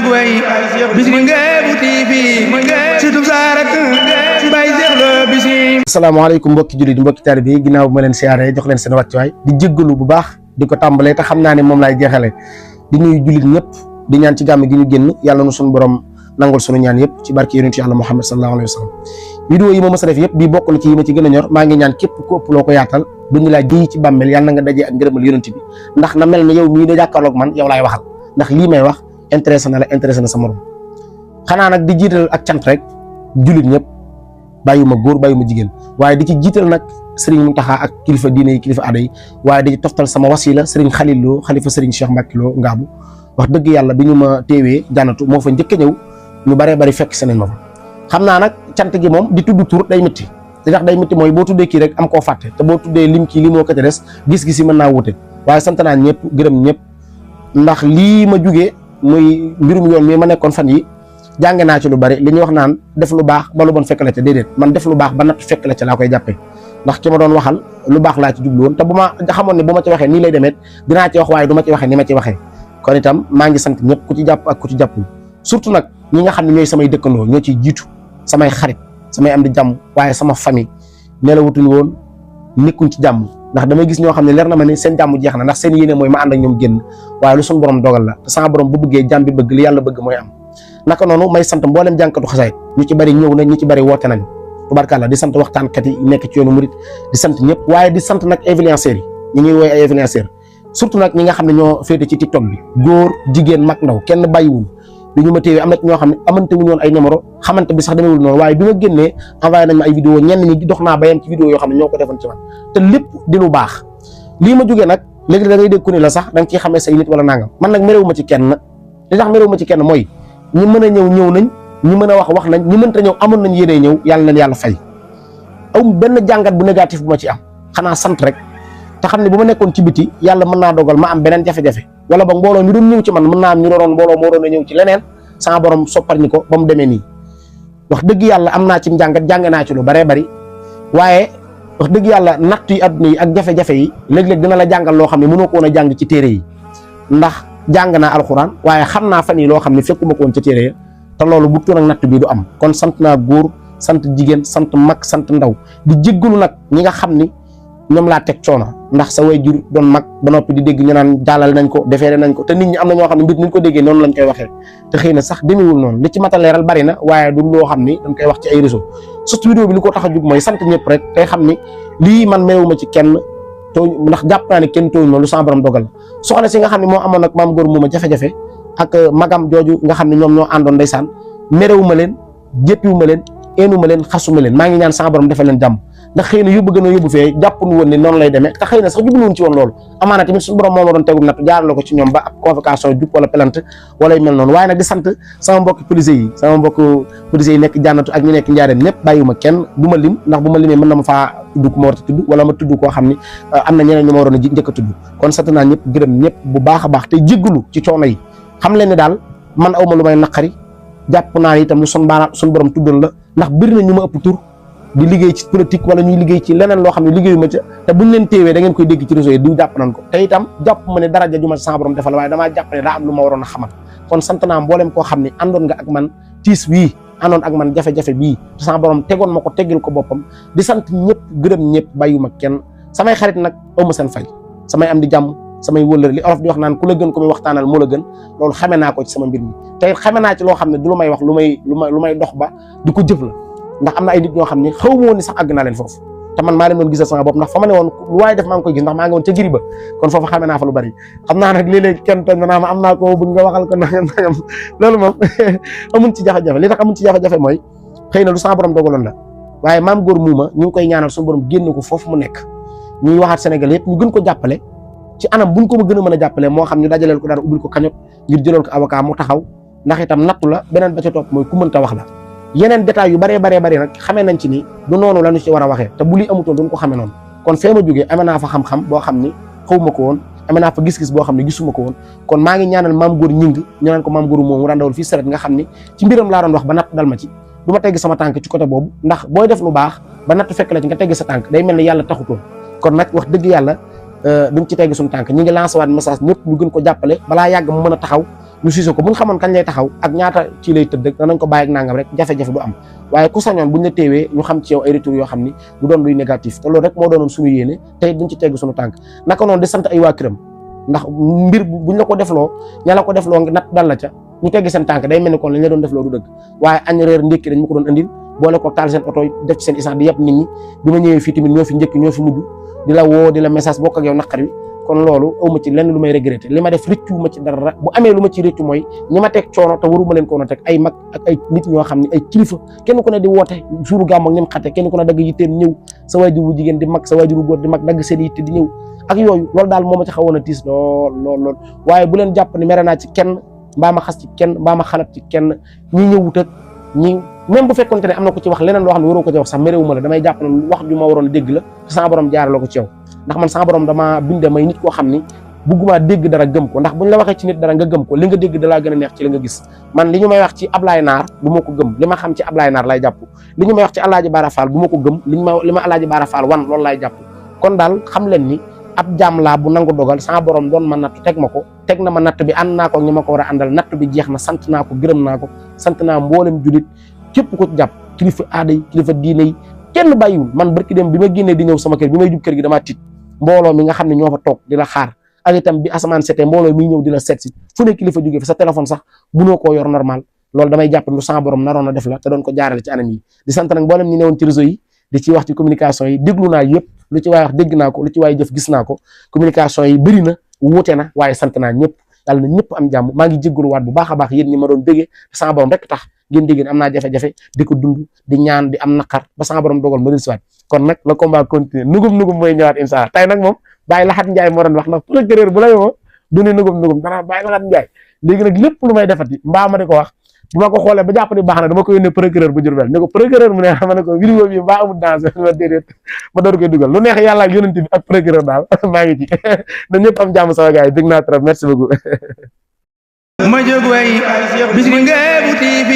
jóg way Bichri Ngébou TV surtout Sarak Baye Cheikh Lo Bichri. asalaamaaleykum mbokki jullit mbokki taalibe yi ginnaaw bu ma leen siyaaree jox leen seen wàccuwaay di jéggalu bu baax di ko tàmbalee te xam naa ne moom laay jeexale di nuyu jullit ñëpp di ñaan ci gàmm gi ñu génn yàlla nu suñu borom nangul suñu ñaan yëpp ci barke yonent yàlla Muhammad sallallahu alayhi wa sallam. vidéo yi ma mës a def yëpp bii bokk na ci yi ma ci gën a ñor maa ngi ñaan képp ku ëpp loo ko yaatal bu ñu laa ji ci bàmmeel yàlla na nga dajee ak ngërëmal yonent bi ndax na mel ne yow mii da jàkkaarloog man yow laay waxal ndax lii may wax intéressé na la intéressé na sa morom xanaa nag di jiital ak cant rek jullit ñëpp bàyyuma góor bàyyuma jigéen waaye di ci jiital nag Serigne Mountakha ak kilifa diine yi kilifa aada yi waaye di ci toftal sama wasila Serigne Khalil Lo xalifa Serigne Cheikh Mbacké Lo Ngaabu wax dëgg yàlla bi ñu ma teewee jànnatu moo fa njëkk a ñëw ñu baree bari fekk seneen ma fa xam naa nag cant gi moom di tudd tur day métti li tax day métti mooy boo tuddee kii rek am koo fàtte te boo tuddee lim kii li moo ko ca des gis-gis yi mën naa wute waaye sant naa ñëpp gërëm ñëpp ndax lii ma jugee muy mbirum yoon mi ma nekkoon fan yi jànge naa ci lu bari li ñuy wax naan def lu baax ba lu bon fekk la ca déedéet man def lu baax ba natt fekk la ca laa koy jàppee ndax ki ma doon waxal lu baax laa ci jublu woon te bu ma xamoon ne bu ma ci waxee nii lay demeet dinaa ci wax waaye du ma ci waxee ni ma ci waxee kon itam maa ngi sant ñëpp ku ci jàpp ak ku ci jàppul surtout nag ñi nga xam ne ñooy samay dëkkandoo ñoo ciy jiitu samay xarit samay am di jàmm waaye sama famille nelawutuñu woon nekkuñ ci jàmm ndax damay gis ñoo xam ne leer na ma ne seen jàmm jeex na ndax seen yéene mooy ma ànd ak ñoom génn waaye lu suñu borom dogal la te sama borom bu bëggee jàmm bi bëgg li yàlla bëgg mooy am naka noonu may sant mboolem jànkatu xasaayit ñu ci bari ñëw nañ ñu ci bari woote nañ tubarkàlla di sant waxtaankat yi nekk ci yoonu murit di sant ñëpp waaye di sant nag influenceurs yi ñi ñuy woy ay influenceurs surtout nag ñi nga xam ne ñoo féete ci TikTok bi góor jigéen mag ndaw kenn bàyyiwul bi ñu ma téewee am na ci ñoo xam ne amante wuñu woon ay numéro xamante bi sax demewul noonu waaye bi ma génnee envoyé nañ ma ay vidéo ñenn ñi dox naa ba yem ci vidéo yoo xam ne ñoo ko defoon ci man te lépp di lu baax lii ma jógee nag léegi da ngay dégg ku ne la sax da nga ciy xamee say nit wala nangam man nag méréwu ma ci kenn li tax méréwu ma ci kenn mooy ñi mën a ñëw nañ ñi mën a wax nañ ñi mënta ñëw amoon nañ yéene ñëw yàlla nañ yàlla fay aw benn jàngat bu négatif bu ma ci am xanaa sant rek te xam ne bu ma nekkoon ci biti yàlla mën naa dogal ma am beneen jafe-jafe wala ba mbooloo mi doon ñëw ci man mën naa am ñu doon mbooloo moo doon a ñëw ci leneen sama borom soppar ñi ko ba mu demee nii wax dëgg yàlla am naa ci njàngat jàng naa ci lu baree bari waaye wax dëgg yàlla natt yi adduna yi ak jafe-jafe yi léeg-léeg dina la jàngal loo xam ne mënoo ko woon a jàng ci téere yi ndax jàng naa alxuraan waaye xam naa fan yi loo xam ne fekkuma ko woon ca téere ya te loolu bu toon ak natt bii du am kon sant naa góor sant jigéen sant mag sant ndaw di jéggalu nag ñi nga xam ni ñoom laa teg coono ndax sa way jur doon mag ba noppi di dégg ñu naan jàllale nañ ko defeere nañ ko te nit ñi am na ñoo xam ne mbir ni ñu ko déggee noonu lañ koy waxee te xëy na sax demewul noonu li ci mat a leeral bari na waaye du loo xam ni dañ koy wax ci ay réseau surtout vidéo bi li ko tax a jug mooy sant ñëpp rek tey xam ni lii man meewuma ci kenn tooñ ndax jàpp naa ne kenn tooñ ma lu sama borom dogal soxna si nga xam ne moo amoon nag maam góor muuma jafe-jafe ak magam jooju nga xam ne ñoom ñoo àndoon ndeysaan merewuma leen jéppiwuma leen eenuma leen xasuma leen maa ngi ñaan sama borom defal leen jàmm ndax xëy na yóbbu gën a yóbbu fee jàppunu woon ne noonu lay demee te xëy na sax jubluwoon ci woon loolu amaana tamit suñu borom moo ma doon tegum natt jaarale ko ci ñoom ba ab convocation jub wala pelante wala yu mel noonu waaye nag di sant sama mbokk policiers yi nekk jànnatu ak ñu nekk njaareem ñëpp bàyyiwuma kenn du ma lim ndax bu ma limee mën na ma faa tudd ku ma war a tudd wala ma tudd koo xam ni am na ñeneen ñu ma waroon a njëkk a tudd kon sant naa ñëpp gërëm ñëpp bu baax a baax te jéggalu ci coono yi xam leen ne daal man awma lu may naqari jàpp naa itam lu suñu borom tuddoon la ndax bëri na ñu ma ëpp tur di liggéey ci politique wala ñuy liggéey ci leneen loo xam ne liggéeyu ma ca te buñ leen téewee da ngeen koy dégg ci réseau yi diw jàpp nañ ko te itam jàpp ma ne daraja ju ma sama borom defal waaye damaa jàpp ne daa am lu ma waroon a xamal kon sant naa mboolem koo xam ne àndoon nga ak man tiis wii àndoon ak man jafe-jafe bii te sama borom tegoon ma ko teggil ko boppam di sant ñëpp gërëm ñëpp bàyyuma kenn samay xarit nag amu seen fay samay am di jàmm samay wëllër li olof di wax naan ku la gën ko muy waxtaanal moo la gën loolu xame naa ko ci sama mbir mi te xame naa ci loo xam ne du lu may wax lu may dox ba di ko jëf la ndax am na ay nit ñoo xam ne xaw ma woon ni sax àgg naa leen foofu te man maa leen doon gisal sama bopp ndax fa ma ne woon lu waaye def maa ngi koy gis ndax maa ngi woon ca giri ba kon foofu xamee naa fa lu bari xam naa nag léeg-léeg kenn toog na ma am naa ko bëgg nga waxal ko nangam loolu moom amuñ ci jafe-jafe li tax amuñ ci jafe-jafe mooy xëy na lu sama borom dogaloon la waaye maam góor muuma ñu ngi koy ñaanal suñu borom génn ko foofu mu nekk ñuy waxaat Sénégal yëpp ñu gën ko jàppale ci anam buñ ko gën a mën a jàppale moo xam ñu dajaleel ko dara ubbil ko kañot ngir jëlal ko avocat mu taxaw ndax itam nattu la beneen ba ca topp mooy ku mënta wax la yeneen détails yu baree nag xamee nañ ci ni du noonu la ñu ci war a waxee te bu lii amutoon duñ ko xamee noonu kon fee ma jógee amee naa fa xam-xam boo xam ni xawma ko woon amee naa fa gis-gis boo xam ne gisuma ko woon kon maa ngi ñaanal maam góor ñing ñu naan ko maam góor moom mu daan dawal fii saret nga xam ni ci mbiram laa doon wax ba natt dal ma ci du ma tegg sama tànk ci côté boobu ndax booy def lu baax ba natt fekk la ci nga tegg sa tànk day mel ne yàlla taxutoon kon nag wax dëgg yàlla duñ ci tegg suñu tànk ñi ngi lancé waat message ñëpp ñu gën ko jàppale balaa yàgg mu mën a taxaw ñu siise ko bu ñu xamoon kañ lay taxaw ak ñaata ci lay tëdd danañ ko bàyyi ak nangam rek jafe-jafe du am waaye ku sañoon buñ la teewee ñu xam ci yow ay retour yoo xam ni du doon luy négatif te loolu rek moo doonoon suñu yéene tey duñ ci tegg suñu tànk naka noonu di sant ay waa këram ndax mbir buñ la ko defloo ña la ko defloo ngi nat dal la ca ñu tegg seen tànk day mel ni kon lañ la doon defloo du dëgg waaye añ reer ndékki dañ ma ko doon andil boole ko taal seen oto def ci seen essence di yëpp nit ñi bi ma ñëwee fii tamit ñoo fi njëkk ñoo fi mujj di la woo di la message bokk ak yow naqar wi kon loolu awma ci lenn lu may regretté li ma def rëccu ma ci dara bu amee lu ma ci rëccu mooy ñi ma teg coono te waruma leen ko woon a teg ay mag ak ay nit ñoo xam ne ay kilifa kenn ku ne di woote jouru gàmm ak ñim xate kenn ku ne dagg yitteem ñëw sa waajur bu jigéen di mag sa waajur bu góor di mag dagg seen yitte di ñëw ak yooyu loolu daal moo ma ci xawoon a tiis lool waaye bu leen jàpp ne mere naa ci kenn mbaa ma xas ci kenn mbaa ma xalab ci kenn ñi ñëwut ak ñi même bu fekkonte ne am na ko ci wax leneen loo xam ne waroo ko ci wax sax méréwuma la damay jàpp ne wax ju ma waroon a dégg la te sama borom jaarale ko ci yow ndax man sama borom dama binde may nit koo xam ni bugguma dégg dara gëm ko ndax buñ la waxee ci nit dara nga gëm ko li nga dégg dalaa gën a neex ci li nga gis man li ñu may wax ci Ablaye Naar du ma ko gëm li ma xam ci Ablaye Naar lay jàpp li ñu may wax ci Alaaji Bara Fall du ma ko gëm li ma Alaaji Bara Fall wan loolu lay jàpp kon daal xam leen ni ab jaam laa bu nangu dogal sama borom doon ma natt teg ma ko teg na ma natt bi ànd naa ko ñi ma ko war a àndal natt bi jeex na sant naa ko gërëm naa ko sant naa mboolem julit képp ko jàpp kilifa aada yi kilifa diine yi kenn bàyyiwul man barki dem bi ma génnee di ñëw sama kër bi may jub kër gi damaa tiit mbooloo mi nga xam ne ñoo fa toog di la xaar ak itam bi asamaan setee mbooloo mi ñëw di la seet si fu ne kilifa jógee fa sa téléphone sax mënoo koo yor normal loolu damay jàpp lu sama borom naroon a def la te doon ko jaarale ci anam yi di sant nag mboolem ñi newoon ci réseau yi di ci wax ci communication yi déglu naa yëpp lu ci waay wax dégg naa ko lu ci waay jëf gis naa ko communication yi bëri na wuute na waaye sant naa ñëpp yàlla na ñëpp am jàmm maa ngi jéggaluwaat bu baax a baax yéen ñi ma doon béggee te sama borom rek tax ngeen dégg am naa jafe-jafe di ko dund di ñaan di am naqar ba sama borom dogal ma dellusiwaat kon nag le combat continue nugum mooy ñëwaat incha allah tey nag moom Baye Lahat Ndiaye moo doon wax nag procureur bu la yoo du ne nugum danaa Baye Lahat Ndiaye léegi nag lépp lu may defati mbaa ma di ko wax bu ma ko xoolee ba jàpp ni baax na dama ko yónnee procureur bu Diourbel ne ko procureur mu ne ma ne ko vidéo bi mbaa amul danger ma déedéet ma door koy dugal lu neex yàlla ak yonent bi ak procureur daal maa ngi ci na ñëpp am jàmm sama gars yi dégg naa trop merci beaucoup ma jóg way bis bi Ngébu TV